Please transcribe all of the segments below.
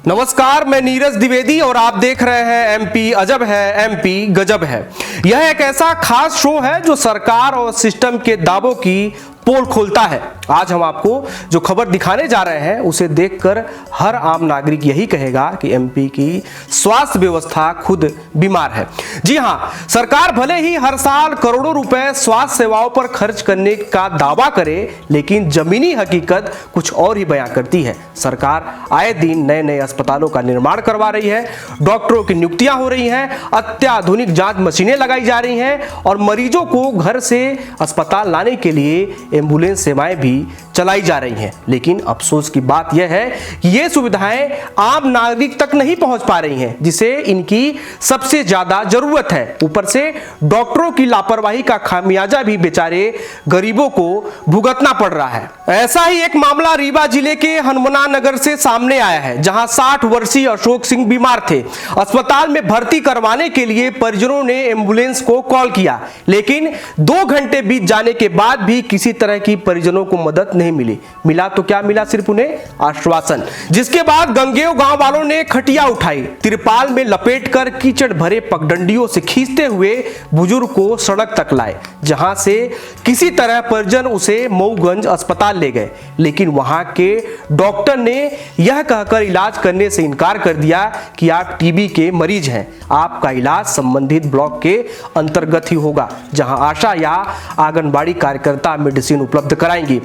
नमस्कार, मैं नीरज द्विवेदी और आप देख रहे हैं एमपी अजब है, एमपी गजब है। यह एक ऐसा खास शो है जो सरकार और सिस्टम के दावों की पोल खोलता है। आज हम आपको जो खबर दिखाने जा रहे हैं उसे देखकर हर आम नागरिक यही कहेगा कि एमपी की स्वास्थ्य व्यवस्था खुद बीमार है। जी हां, सरकार भले ही हर साल करोड़ों रुपए स्वास्थ्य सेवाओं पर खर्च करने का दावा करे, लेकिन जमीनी हकीकत कुछ और ही बयां करती है। सरकार आए दिन नए नए अस्पतालों का निर्माण करवा रही है, डॉक्टरों की नियुक्तियां हो रही हैं, अत्याधुनिक जांच मशीनें लगाई जा रही हैं और मरीजों को घर से अस्पताल लाने के लिए एम्बुलेंस सेवाएं भी चलाई जा रही हैं। लेकिन अफसोस की बात यह है कि ये सुविधाएं आम नागरिक तक नहीं पहुंच पा रही हैं, जिसे इनकी सबसे ज्यादा जरूरत है। ऊपर से डॉक्टरों की लापरवाही का खामियाजा भी बेचारे गरीबों को भुगतना पड़ रहा है। ऐसा ही एक मामला रीवा जिले के हनुमाना नगर से सामने आया है, जहां 60 वर्षीय अशोक सिंह बीमार थे। अस्पताल में भर्ती करवाने के लिए परिजनों ने एम्बुलेंस को कॉल किया, लेकिन 2 घंटे बीत जाने के बाद भी किसी तरह की परिजनों को मदद नहीं मिली। मिला तो क्या मिला, सिर्फ उन्हें आश्वासन। जिसके बाद गंगेव गांव वालों ने खटिया उठाई, तिरपाल में लपेटकर कीचड़ भरे पगडंडियों से खींचते हुए बुजुर्ग को सड़क तक लाए, जहां से किसी तरह परिजन उसे मऊगंज अस्पताल ले गए। लेकिन वहां के डॉक्टर ने यह कहकर इलाज करने से इनकार कर दिया कि आप टीबी के मरीज हैं, आपका इलाज संबंधित ब्लॉक के अंतर्गत ही होगा, जहां आशा या आंगनबाड़ी कार्यकर्ता मेडिसिन उपलब्ध कराएंगी।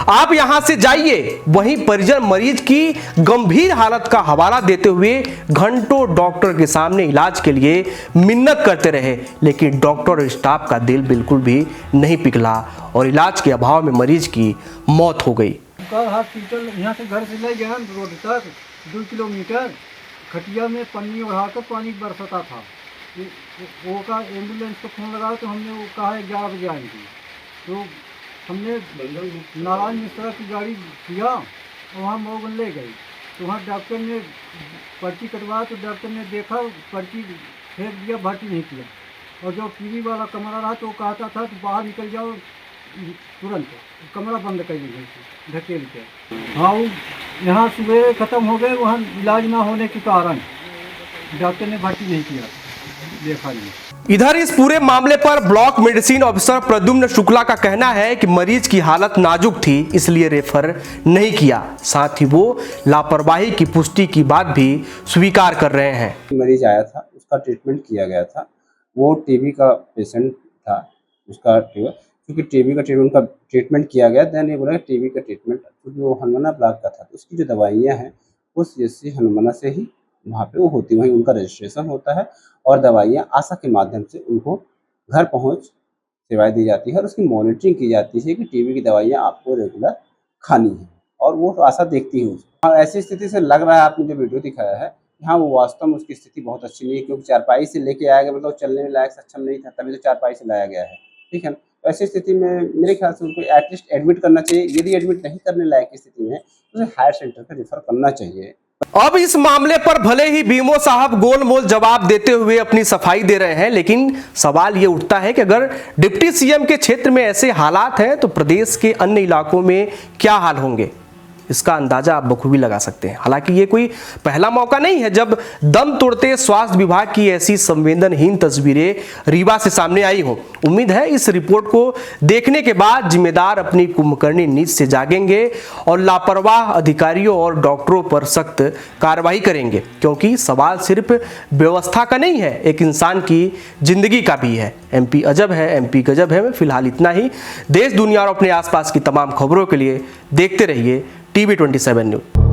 आप यहां से जाइए। वहीं परिजन मरीज की गंभीर हालत का हवाला देते हुए घंटों डॉक्टर के सामने इलाज के लिए मिन्नत करते रहे, लेकिन डॉक्टर और स्टाफ का दिल बिल्कुल भी नहीं पिघला और इलाज के अभाव में मरीज की मौत हो गई। हॉस्पिटल यहाँ से घर से ले गया रोड तक 2 किलोमीटर, खटिया में पन्नी उड़ाकर पानी बरसता था। वो का एम्बुलेंस को फोन लगाया तो हमने वो कहा 11 बजे आएंगी। तो हमने नारायण मिश्रा की गाड़ी किया और वहाँ मऊगंज ले गई। तो वहाँ डॉक्टर ने पर्ची कटवाया तो डॉक्टर ने देखा, पर्ची फेंक दिया, भर्ती नहीं किया। और जो टीवी वाला कमरा रहा तो वो कहता था कि बाहर निकल जाओ तुरंत, कमरा बंद कर लीजिए ढकेल के। हाँ, वो यहाँ सुबह ख़त्म हो गए, वहाँ इलाज ना होने के कारण डॉक्टर ने भर्ती नहीं किया, देखा नहीं। इधर इस पूरे मामले पर block medicine officer Pradyumna Shukla का कहना है कि मरीज की हालत नाजुक थी, इसलिए रेफर नहीं किया। साथ ही वो लापरवाही की पुष्टि की बात भी स्वीकार कर रहे हैं। मरीज आया था, उसका ट्रीटमेंट किया गया था, वो टीबी का पेशेंट था, उसका क्योंकि टीबी का ट्रीटमेंट किया गया, देन ये बोला टीबी का ट्रीटमेंट, क्योंकि वो हनुमाना ब्लॉक का था तो उसकी जो दवाइयाँ हैं उस जैसे हनुमाना से ही वहाँ पे वो होती, वहीं उनका रजिस्ट्रेशन होता है और दवाइयाँ आशा के माध्यम से उनको घर पहुँच सेवाएं दी जाती है और उसकी मॉनिटरिंग की जाती है कि टीबी की दवाइयाँ आपको रेगुलर खानी है और वो तो आशा देखती है उसको। ऐसी स्थिति से लग रहा है, आपने जो वीडियो दिखाया है, हाँ वो वास्तव में उसकी स्थिति बहुत अच्छी नहीं है, क्योंकि चारपाई से लेके आया गया, मतलब चलने में लायक सक्षम नहीं था, तभी तो चारपाई से लाया गया है, ठीक है ना। तो ऐसी स्थिति में मेरे ख्याल से उनको एटलीस्ट एडमिट करना चाहिए। यदि एडमिट नहीं करने लायक की स्थिति में तो उसे हायर सेंटर पर रेफर करना चाहिए। अब इस मामले पर भले ही बीमो साहब गोलमोल जवाब देते हुए अपनी सफाई दे रहे हैं, लेकिन सवाल यह उठता है कि अगर डिप्टी सीएम के क्षेत्र में ऐसे हालात हैं तो प्रदेश के अन्य इलाकों में क्या हाल होंगे, इसका अंदाजा आप बखूबी लगा सकते हैं। हालांकि ये कोई पहला मौका नहीं है जब दम तोड़ते स्वास्थ्य विभाग की ऐसी संवेदनहीन तस्वीरें रीवा से सामने आई हो। उम्मीद है इस रिपोर्ट को देखने के बाद जिम्मेदार अपनी कुंभकर्णी नींद से जागेंगे और लापरवाह अधिकारियों और डॉक्टरों पर सख्त कार्रवाई करेंगे, क्योंकि सवाल सिर्फ व्यवस्था का नहीं है, एक इंसान की जिंदगी का भी है। एमपी अजब है, एमपी गजब है में फिलहाल इतना ही। देश दुनिया और अपने आसपास की तमाम खबरों के लिए देखते रहिए टीवी 27 न्यूज।